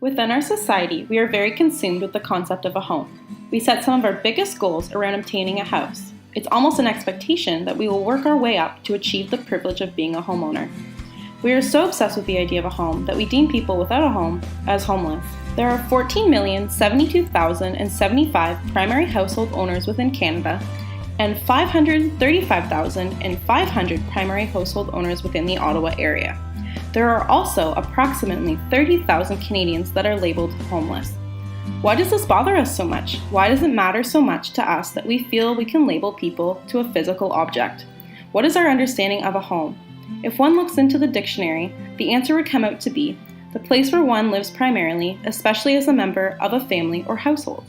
Within our society, we are very consumed with the concept of a home. We set some of our biggest goals around obtaining a house. It's almost an expectation that we will work our way up to achieve the privilege of being a homeowner. We are so obsessed with the idea of a home that we deem people without a home as homeless. There are 14,072,075 primary household owners within Canada and 535,500 primary household owners within the Ottawa area. There are also approximately 30,000 Canadians that are labeled homeless. Why does this bother us so much? Why does it matter so much to us that we feel we can label people to a physical object? What is our understanding of a home? If one looks into the dictionary, the answer would come out to be the place where one lives primarily, especially as a member of a family or household.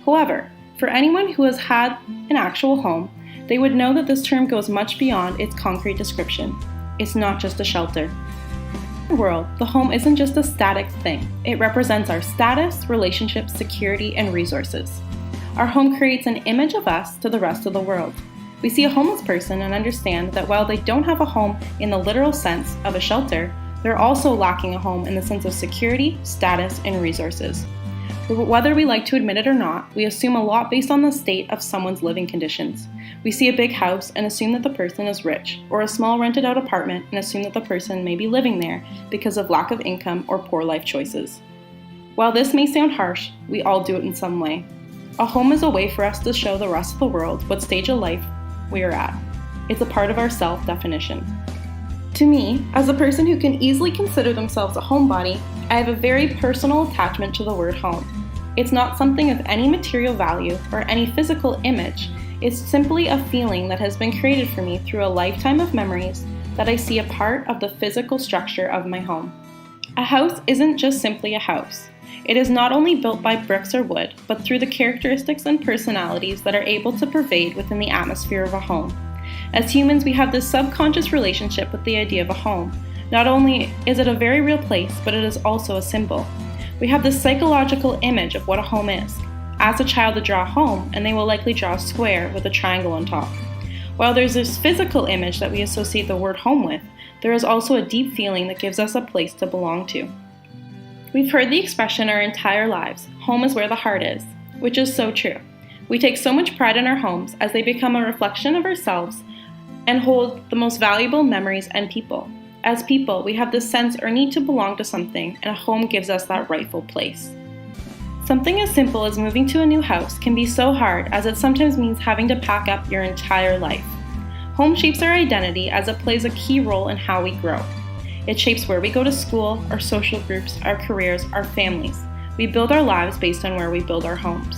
However, for anyone who has had an actual home, they would know that this term goes much beyond its concrete description. It's not just a shelter. In the world, the home isn't just a static thing. It represents our status, relationships, security, and resources. Our home creates an image of us to the rest of the world. We see a homeless person and understand that while they don't have a home in the literal sense of a shelter, they're also lacking a home in the sense of security, status, and resources. Whether we like to admit it or not, we assume a lot based on the state of someone's living conditions. We see a big house and assume that the person is rich, or a small rented out apartment and assume that the person may be living there because of lack of income or poor life choices. While this may sound harsh, we all do it in some way. A home is a way for us to show the rest of the world what stage of life we are at. It's a part of our self-definition. To me, as a person who can easily consider themselves a homebody, I have a very personal attachment to the word home. It's not something of any material value or any physical image. It's simply a feeling that has been created for me through a lifetime of memories that I see a part of the physical structure of my home. A house isn't just simply a house. It is not only built by bricks or wood, but through the characteristics and personalities that are able to pervade within the atmosphere of a home. As humans, we have this subconscious relationship with the idea of a home. Not only is it a very real place, but it is also a symbol. We have this psychological image of what a home is. Ask a child to draw a home, and they will likely draw a square with a triangle on top. While there's this physical image that we associate the word home with, there is also a deep feeling that gives us a place to belong to. We've heard the expression our entire lives, home is where the heart is, which is so true. We take so much pride in our homes as they become a reflection of ourselves and hold the most valuable memories and people. As people, we have this sense or need to belong to something, and a home gives us that rightful place. Something as simple as moving to a new house can be so hard as it sometimes means having to pack up your entire life. Home shapes our identity as it plays a key role in how we grow. It shapes where we go to school, our social groups, our careers, our families. We build our lives based on where we build our homes.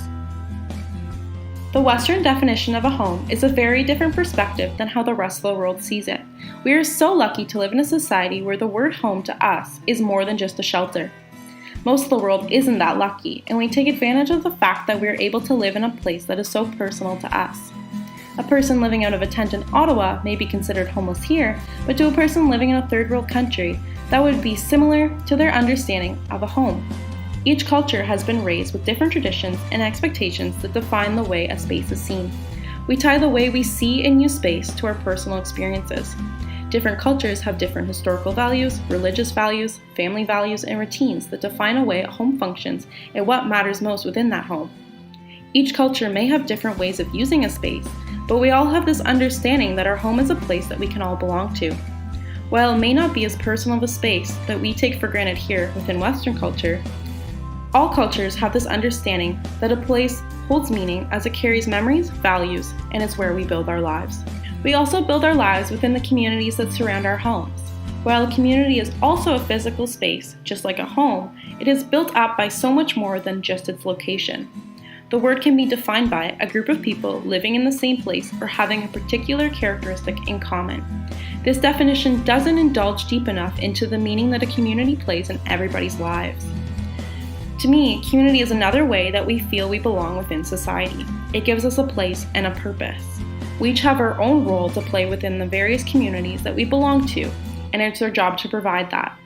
The Western definition of a home is a very different perspective than how the rest of the world sees it. We are so lucky to live in a society where the word home to us is more than just a shelter. Most of the world isn't that lucky, and we take advantage of the fact that we are able to live in a place that is so personal to us. A person living out of a tent in Ottawa may be considered homeless here, but to a person living in a third world country, that would be similar to their understanding of a home. Each culture has been raised with different traditions and expectations that define the way a space is seen. We tie the way we see and use space to our personal experiences. Different cultures have different historical values, religious values, family values, and routines that define a way a home functions and what matters most within that home. Each culture may have different ways of using a space, but we all have this understanding that our home is a place that we can all belong to. While it may not be as personal of a space that we take for granted here within Western culture, all cultures have this understanding that a place holds meaning as it carries memories, values, and is where we build our lives. We also build our lives within the communities that surround our homes. While a community is also a physical space, just like a home, it is built up by so much more than just its location. The word can be defined by a group of people living in the same place or having a particular characteristic in common. This definition doesn't indulge deep enough into the meaning that a community plays in everybody's lives. To me, community is another way that we feel we belong within society. It gives us a place and a purpose. We each have our own role to play within the various communities that we belong to, and it's our job to provide that.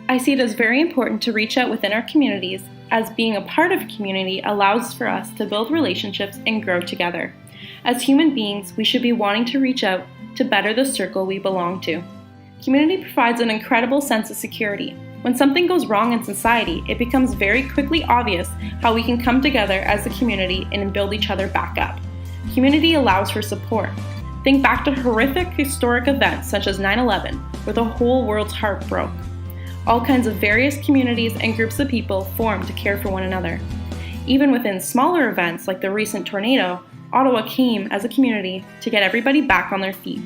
I see it as very important to reach out within our communities, as being a part of a community allows for us to build relationships and grow together. As human beings, we should be wanting to reach out to better the circle we belong to. Community provides an incredible sense of security. When something goes wrong in society, it becomes very quickly obvious how we can come together as a community and build each other back up. Community allows for support. Think back to horrific historic events such as 9/11, where the whole world's heart broke. All kinds of various communities and groups of people formed to care for one another. Even within smaller events like the recent tornado, Ottawa came as a community to get everybody back on their feet.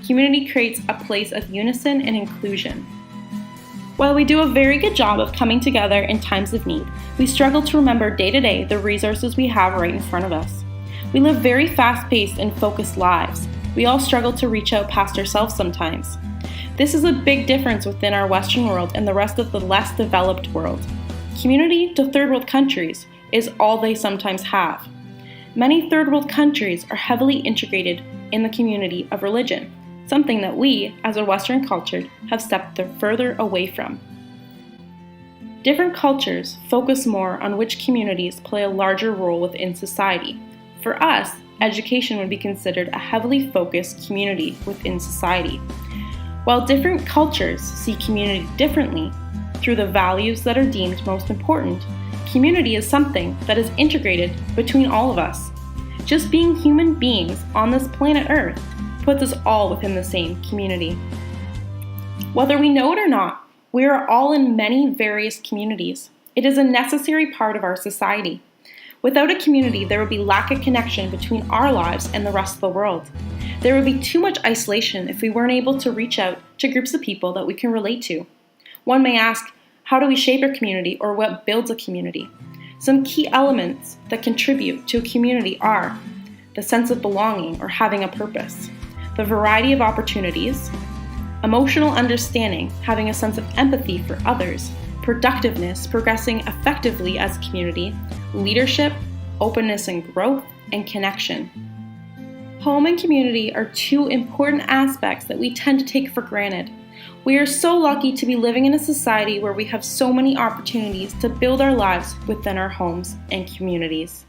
Community creates a place of unison and inclusion. While we do a very good job of coming together in times of need, we struggle to remember day to day the resources we have right in front of us. We live very fast-paced and focused lives. We all struggle to reach out past ourselves sometimes. This is a big difference within our Western world and the rest of the less developed world. Community to third world countries is all they sometimes have. Many third world countries are heavily integrated in the community of religion, something that we, as a Western culture, have stepped further away from. Different cultures focus more on which communities play a larger role within society. For us, education would be considered a heavily focused community within society. While different cultures see community differently through the values that are deemed most important, community is something that is integrated between all of us. Just being human beings on this planet Earth puts us all within the same community. Whether we know it or not, we are all in many various communities. It is a necessary part of our society. Without a community, there would be lack of connection between our lives and the rest of the world. There would be too much isolation if we weren't able to reach out to groups of people that we can relate to. One may ask, how do we shape a community, or what builds a community? Some key elements that contribute to a community are the sense of belonging or having a purpose, the variety of opportunities, emotional understanding, having a sense of empathy for others, productiveness, progressing effectively as a community, leadership, openness and growth, and connection. Home and community are two important aspects that we tend to take for granted. We are so lucky to be living in a society where we have so many opportunities to build our lives within our homes and communities.